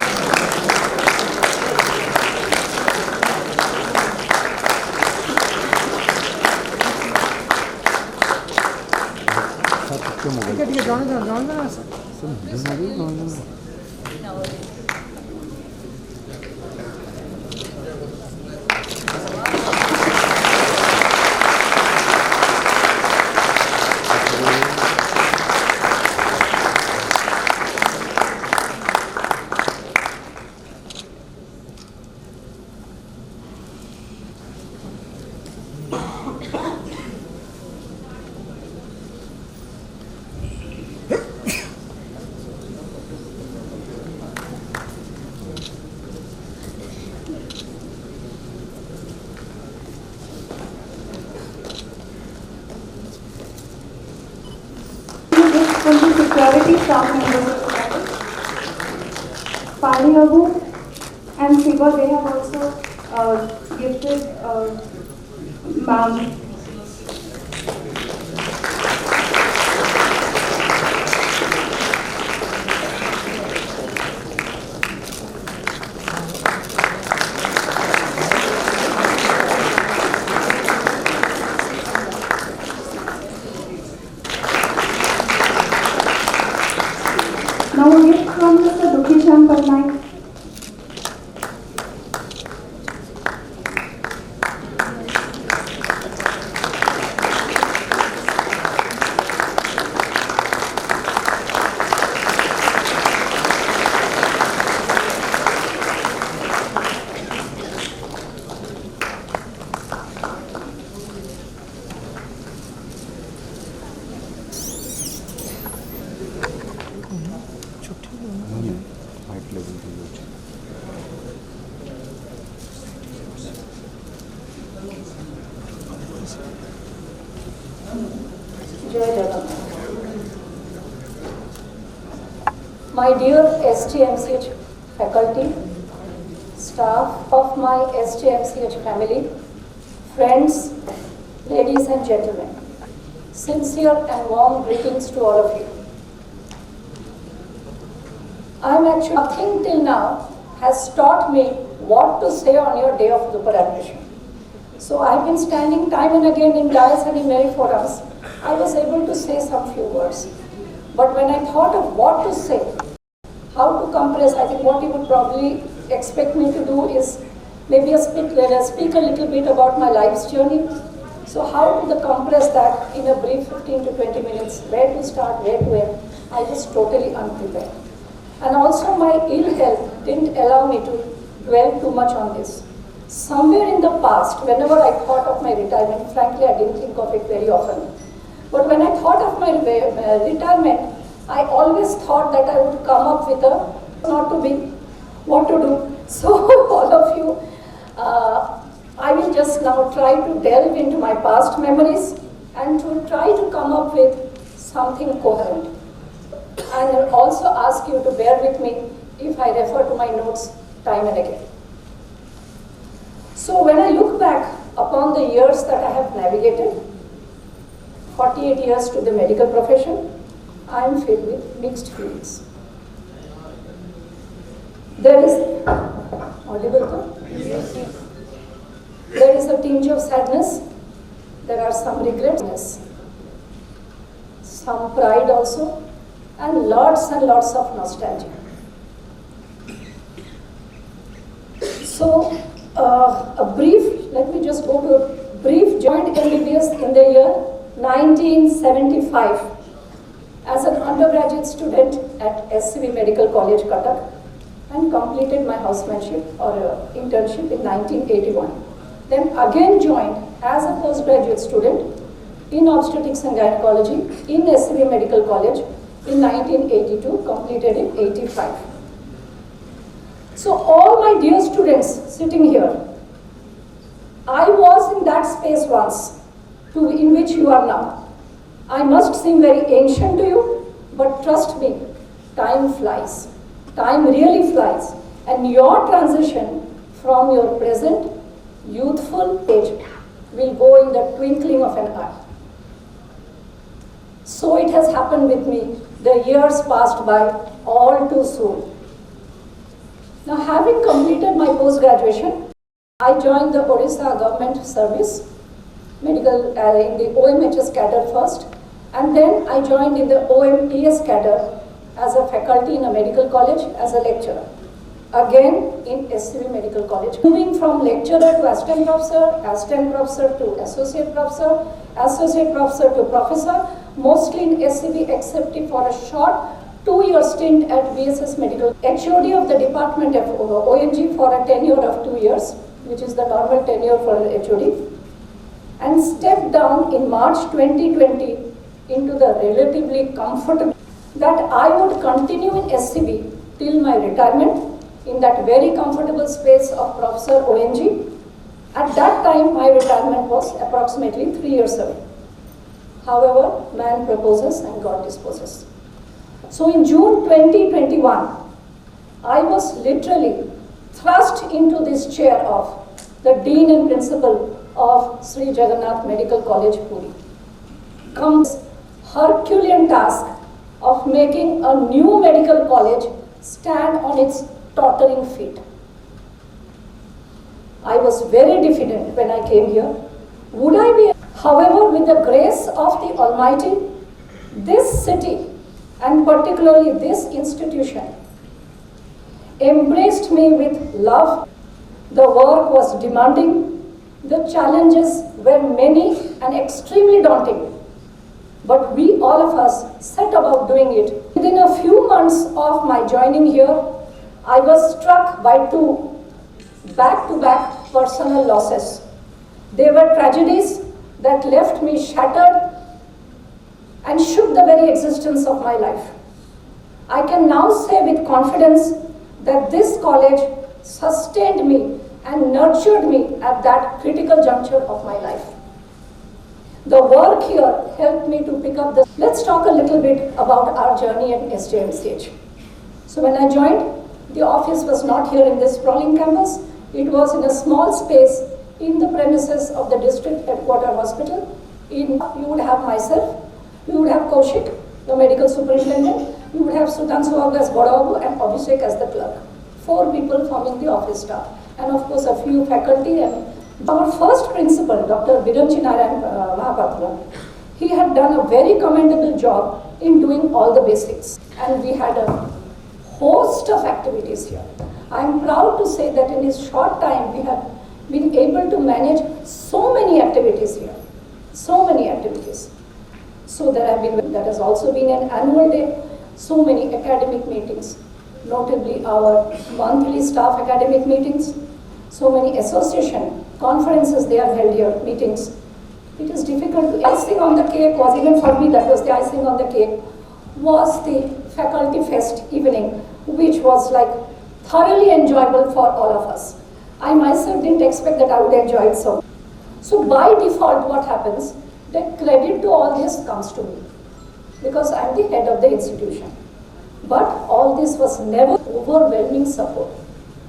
security staff members of the college. Pali Abu and Siva, they have also gifted ma'am. Now a gift from Mr. Dukhishan Patnaik. My dear STMCH faculty, staff of my STMCH family, friends, ladies and gentlemen, sincere and warm greetings to all of you. Nothing till now has taught me what to say on your day of preparation. So I've been standing time and again in dais and in many forums. I was able to say some few words. But when I thought of what to say, how to compress, I think what you would probably expect me to do is maybe speak a little bit about my life's journey. So how to compress that in a brief 15 to 20 minutes, where to start, where to end, I was totally unprepared. And also my ill health didn't allow me to dwell too much on this. Somewhere in the past, whenever I thought of my retirement, frankly I didn't think of it very often. But when I thought of my retirement, I always thought that I would come up with not to be, what to do. So all of you, I will just now try to delve into my past memories and to try to come up with something coherent. And I'll also ask you to bear with me if I refer to my notes time and again. So when I look back upon the years that I have navigated, 48 years to the medical profession, I am filled with mixed feelings. There is There is a tinge of sadness. There are some regrets, some pride also, and lots of nostalgia. So, let me just go to a brief. Joined MBBS in the year 1975 as an undergraduate student at SCV Medical College, Cuttack, and completed my housemanship or internship in 1981. Then again joined as a postgraduate student in obstetrics and gynecology in SCV Medical College in 1982, completed in 85. So all my dear students sitting here, I was in that space once, in which you are now. I must seem very ancient to you, but trust me, time flies. Time really flies. And your transition from your present youthful age will go in the twinkling of an eye. So it has happened with me. The years passed by all too soon. Now, having completed my post-graduation, I joined the Odisha government service, medical in the OMHS cadre first, and then I joined in the OMTS cadre as a faculty in a medical college as a lecturer. Again in SCV Medical College. Moving from lecturer to assistant professor to associate professor to professor, mostly in SCV except for a short 2-year stint at VSS Medical. HOD of the Department of ONG for a tenure of 2 years, which is the normal tenure for an HOD. And stepped down in March 2020 into the relatively comfortable that I would continue in SCV till my retirement in that very comfortable space of Professor ONG. At that time, my retirement was approximately 3 years away. However, man proposes and God disposes. So in June 2021, I was literally thrust into this chair of the Dean and Principal of Sri Jagannath Medical College, Puri. Comes Herculean task of making a new medical college stand on its tottering feet. I was very diffident when I came here. Would I be? However, with the grace of the Almighty, this city and particularly this institution embraced me with love. The work was demanding. The challenges were many and extremely daunting. But we, all of us, set about doing it. Within a few months of my joining here, I was struck by 2 back-to-back personal losses. They were tragedies that left me shattered and shook the very existence of my life. I can now say with confidence that this college sustained me and nurtured me at that critical juncture of my life. The work here helped me to pick up the... Let's talk a little bit about our journey at SJMCH. So when I joined, the office was not here in this sprawling campus. It was in a small space in the premises of the district headquarter hospital. You would have myself, you would have Kaushik, the medical superintendent, you would have Sudhanshu as Bodababu and Abhishek as the clerk. 4 people forming the office staff. And of course a few faculty. And our first principal, Dr. Biranchi Narayan MayapadhiMam, he had done a very commendable job in doing all the basics. And we had a host of activities here. I am proud to say that in his short time we have been able to manage so many activities here. So many activities. So there has also been an annual day, so many academic meetings, notably our monthly staff academic meetings, so many association conferences they have held here, meetings. It is difficult to... Icing on the cake was, even for me that was the icing on the cake, was the faculty fest evening, which was like thoroughly enjoyable for all of us. I myself didn't expect that I would enjoy it so much. So by default what happens, the credit to all this comes to me. because I'm the head of the institution. But all this was never overwhelming support.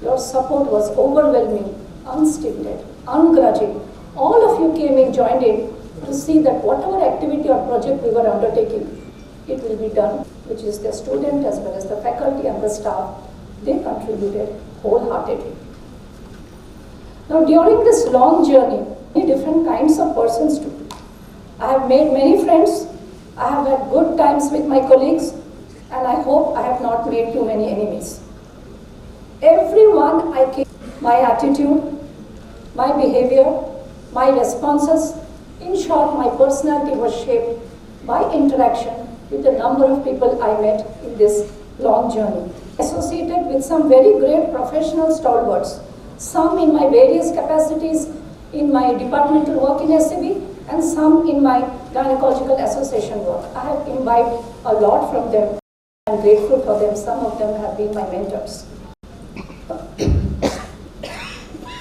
Your support was overwhelming, unstinted, ungrudging. All of you came in, joined in to see that whatever activity or project we were undertaking, it will be done, which is the student as well as the faculty and the staff. They contributed wholeheartedly. Now, during this long journey, many different kinds of persons too. I have made many friends. I have had good times with my colleagues, and I hope I have not made too many enemies. Everyone I came, my attitude, my behavior, my responses, in short, my personality was shaped by interaction with the number of people I met in this long journey. Associated with some very great professional stalwarts, some in my various capacities in my departmental work in SCB, and some in my gynecological association work. I have imbibed a lot from them. I am grateful for them. Some of them have been my mentors.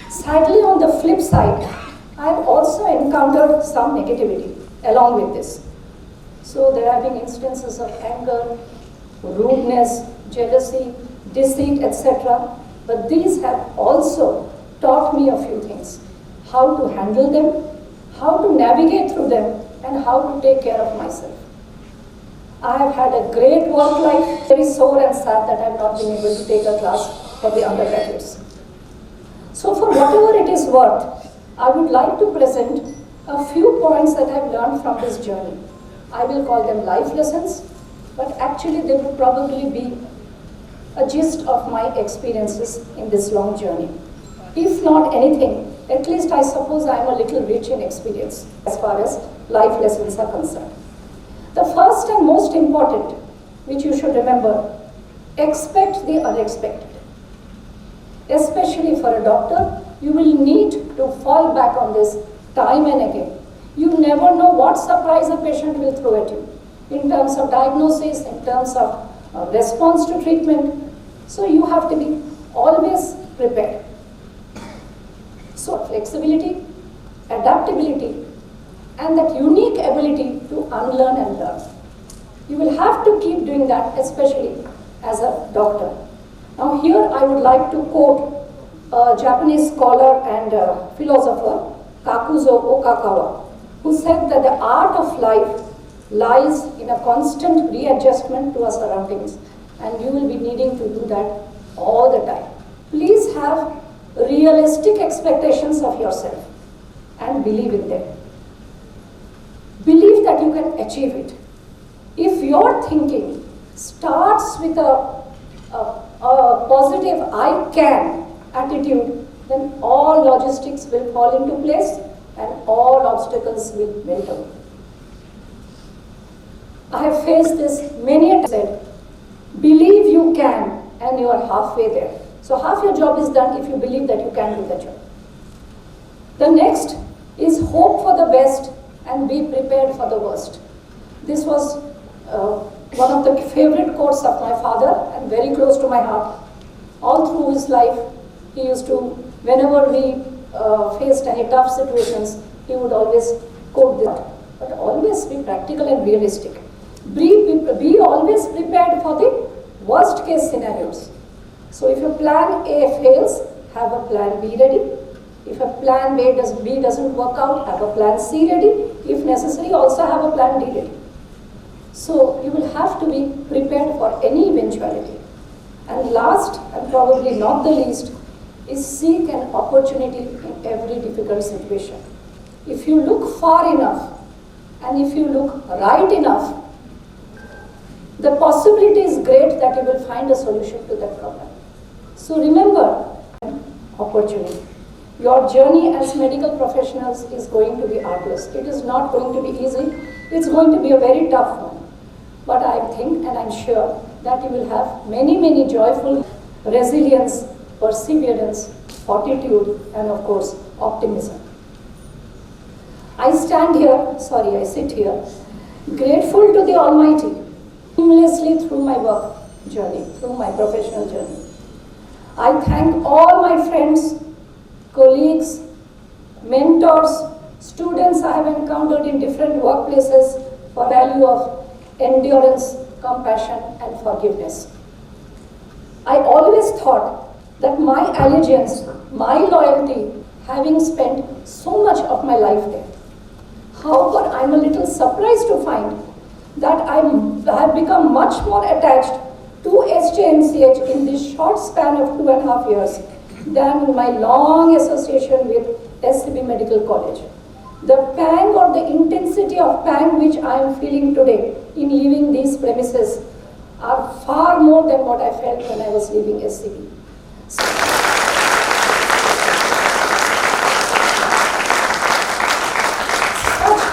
Sadly, on the flip side, I have also encountered some negativity along with this. So there have been instances of anger, rudeness, jealousy, deceit, etc. But these have also taught me a few things. How to handle them, how to navigate through them, and how to take care of myself. I have had a great work life, very sore and sad that I have not been able to take a class for the undergraduates. So for whatever it is worth, I would like to present a few points that I have learned from this journey. I will call them life lessons, but actually they would probably be a gist of my experiences in this long journey. If not anything, at least I suppose I am a little rich in experience as far as life lessons are concerned. The first and most important, which you should remember, expect the unexpected. Especially for a doctor, you will need to fall back on this time and again. You never know what surprise a patient will throw at you in terms of diagnosis, in terms of response to treatment. So you have to be always prepared. So flexibility, adaptability, and that unique ability to unlearn and learn. You will have to keep doing that, especially as a doctor. Now here I would like to quote a Japanese scholar and philosopher, Kakuzo Okakawa, who said that the art of life lies in a constant readjustment to our surroundings, and you will be needing to do that all the time. Please have realistic expectations of yourself and believe in them. Believe that you can achieve it. If your thinking starts with a positive I can attitude, then all logistics will fall into place and all obstacles will melt away. I have faced this many a time. Believe you can, and you are halfway there. So half your job is done if you believe that you can do the job. The next is hope for the best and be prepared for the worst. This was one of the favorite quotes of my father and very close to my heart. All through his life, he used to, whenever we faced any tough situations, he would always quote this. But always be practical and realistic. Be always prepared for the worst case scenarios. So if your plan A fails, have a plan B ready. If a plan B doesn't work out, have a plan C ready. If necessary, also have a plan D ready. So you will have to be prepared for any eventuality. And last, and probably not the least, is seek an opportunity in every difficult situation. If you look far enough, and if you look right enough, the possibility is great that you will find a solution to that problem. So remember, opportunity. Your journey as medical professionals is going to be arduous. It is not going to be easy. It's going to be a very tough one. But I think and I'm sure that you will have many, many joyful resilience, perseverance, fortitude, and of course, optimism. I sit here, grateful to the Almighty, seamlessly through my work journey, through my professional journey. I thank all my friends, colleagues, mentors, students I have encountered in different workplaces for value of endurance, compassion, and forgiveness. I always thought that my allegiance, my loyalty, having spent so much of my life there. However, I'm a little surprised to find that I have become much more attached to SJMCH in this short span of 2.5 years than in my long association with SCB Medical College. The pang or the intensity of pang which I am feeling today in leaving these premises are far more than what I felt when I was leaving SCB. Such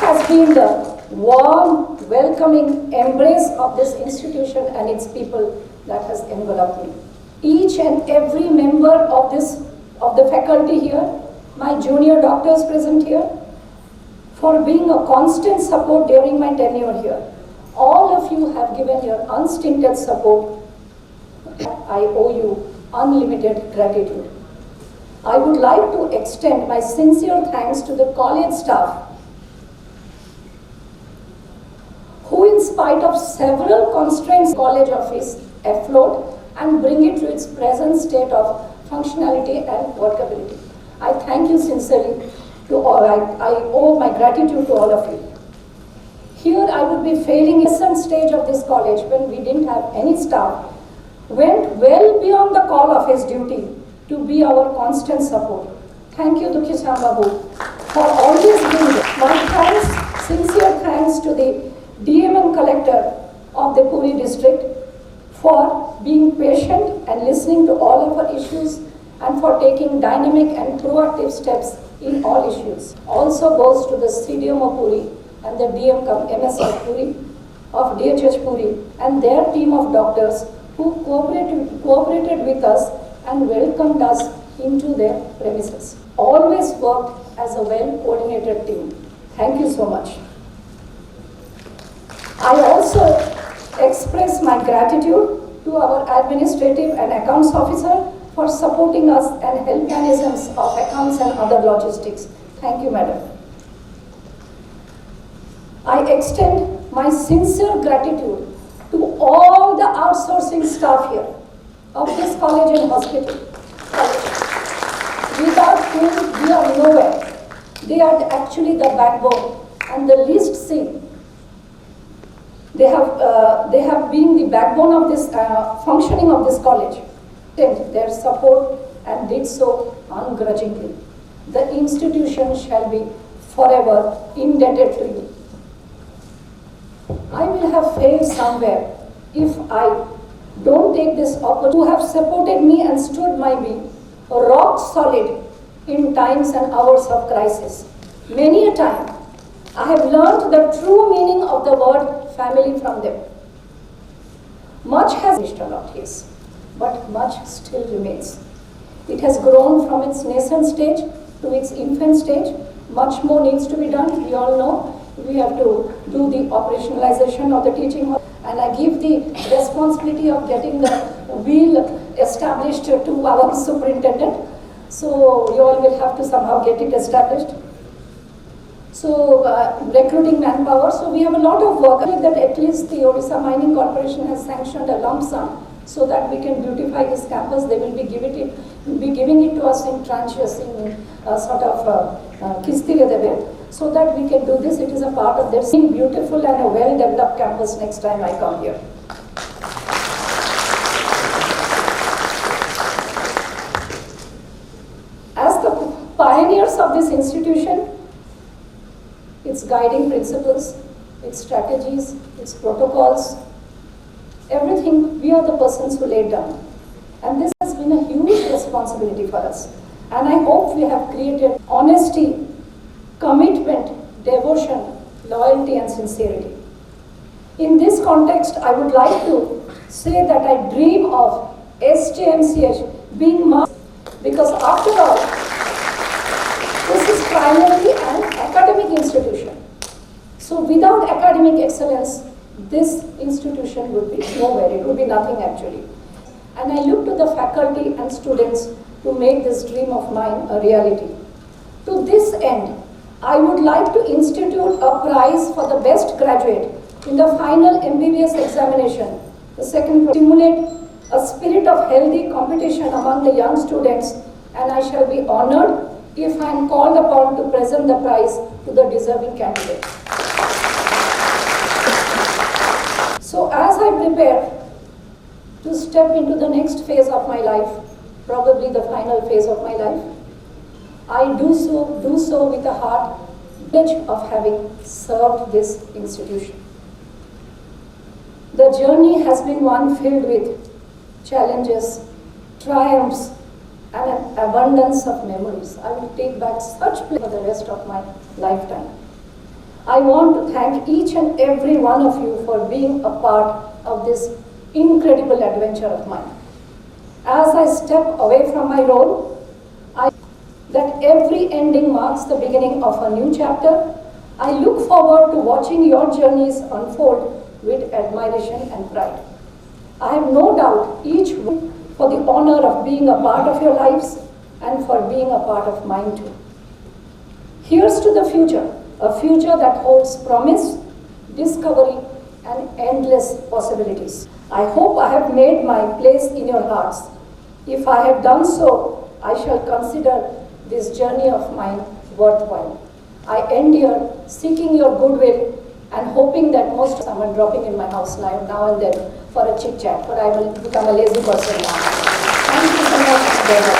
has been the warm, welcoming embrace of this institution and its people that has enveloped me. Each and every member of the faculty here, my junior doctors present here, for being a constant support during my tenure here. All of you have given your unstinted support. I owe you unlimited gratitude. I would like to extend my sincere thanks to the college staff who, in spite of several constraints, college office afloat and bring it to its present state of functionality and workability. I thank you sincerely to all. I owe my gratitude to all of you. Here I would be failing in some stage of this college when we didn't have any staff, went well beyond the call of his duty to be our constant support. Thank you, Dukhisam Babu, for always being there. My thanks, sincere thanks to the DM and collector of the Puri district for being patient and listening to all of our issues and for taking dynamic and proactive steps in all issues. Also goes to the CDM of Puri and the DM MS of Puri, of DHH Puri, and their team of doctors who cooperated with us and welcomed us into their premises. Always worked as a well-coordinated team. Thank you so much. I also express my gratitude to our administrative and accounts officer for supporting us and help mechanisms of accounts and other logistics. Thank you, madam. I extend my sincere gratitude to all the outsourcing staff here of this college and hospital, without whom we are nowhere. They are actually the backbone and the least seen. They have been the backbone of this functioning of this college. Their support and did so ungrudgingly. The institution shall be forever indebted to you. I will have failed somewhere if I don't take this opportunity to have supported me and stood by me rock solid in times and hours of crisis. Many a time, I have learned the true meaning of the word family from them. Much has changed a lot, yes, but much still remains. It has grown from its nascent stage to its infant stage. Much more needs to be done. We all know we have to do the operationalization of the teaching, and I give the responsibility of getting the wheel established to our superintendent. So you all will have to somehow get it established. So recruiting manpower. So we have a lot of work that at least the Odisha Mining Corporation has sanctioned a lump sum so that we can beautify this campus. They will be giving it to us in tranches, in sort of Kistire Debe, so that we can do this. It is a part of their beautiful and a well-developed campus next time I come here. As the pioneers of this institution, its guiding principles, its strategies, its protocols, everything, we are the persons who laid down. And this has been a huge responsibility for us. And I hope we have created honesty, commitment, devotion, loyalty, and sincerity. In this context, I would like to say that I dream of SJMCH being marked, because after all, this is primarily an academic institution. So without academic excellence, this institution would be nowhere. It would be nothing actually. And I look to the faculty and students to make this dream of mine a reality. To this end, I would like to institute a prize for the best graduate in the final MBBS examination. The second, stimulate a spirit of healthy competition among the young students, and I shall be honored if I am called upon to present the prize to the deserving candidate. So as I prepare to step into the next phase of my life, probably the final phase of my life, I do so with a heart of having served this institution. The journey has been one filled with challenges, triumphs, and an abundance of memories. I will take back such pleasure for the rest of my lifetime. I want to thank each and every one of you for being a part of this incredible adventure of mine. As I step away from my role, that every ending marks the beginning of a new chapter. I look forward to watching your journeys unfold with admiration and pride. I have no doubt each one for the honor of being a part of your lives and for being a part of mine too. Here's to the future, a future that holds promise, discovery, and endless possibilities. I hope I have made my place in your hearts. If I have done so, I shall consider this journey of mine worthwhile. I end here seeking your goodwill and hoping that most someone dropping in my house now and then for a chit chat, but I will become a lazy person now. Thank you so much.